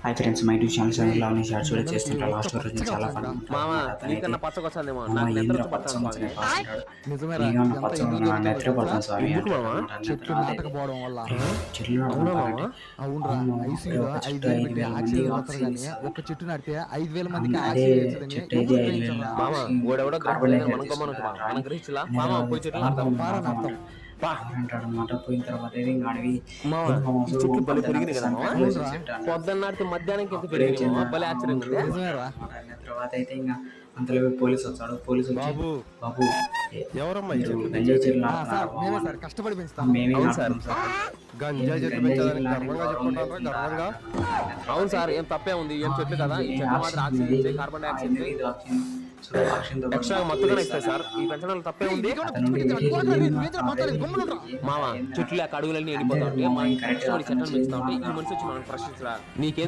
Hi friends, my YouTube channel Lavani shorts కూడా చేస్తుంటా. Last రోజు చాలా ఫన్ మామ నీకన్నా పచ్చకొచ్చానేమో నాకు ఇంద్ర నిద్ర పడతాను నెత్ర పడతాను స్వామి. ఎందుకు మామ చెట్లు నాటకపోవడం వల్ల చెట్లు అవునా మామ అవునరా ఐసీయూలో 5,000 పెట్టి ఆక్సిజన్ వస్తారు కానీ ఒక చెట్టు నాటితే 5,000 మందికి అదే ఆక్సిజన్ చెట్టు అయితే 5,000 మామ ఓడెవడో మనం గ్రహించలా మామ పోయి చెట్లు నాడతాం అర్థం అంటాడనమాట. పోయిన తర్వాత అయితే ఇంకా అడవి మామ ఈ చెట్లు బలి పెరిగింది కదా మామ పొద్దున్న నాటితే మధ్యాహ్నానికి ఎంత పెరిగింది మామ బలి ఆశ్చర్యంగా ఉంది నిజమేరా తర్వాత అయితే ఇంకా అంతలో పోలీసు వచ్చాడు. పోలీసు వచ్చి బాబు ఎవరమ్మా ఈ చెట్లు గంజాయి చెట్లు సార్ మేమే సార్ కష్టపడి పెంచుతాం మేమే అవును సార్. నాటుతాం సార్. గంజాయి చెట్లు పెంచాలని గర్వంగా చెప్పుకుంటారా? గర్వంగా అవును సార్ ఏం తప్పే ఉంది ఏం చెట్లు కదా ఈ చెట్లు మాత్రం ఆక్సిజన్ ఇచ్చే కార్బన్ డైఆక్సైడ్ ఎక్స్ట్రా మొత్తంగా ఇస్తాయి సార్ ఈ పెంచడం తప్పే ఉంది మామ చెట్లు అడుగులన్నీ ఎండిపోతా ఉంటే మనం చెట్లను పెంచుతా ఉంటే ఈ మనిషి వచ్చి మనం ప్రశ్నించరా నీకేం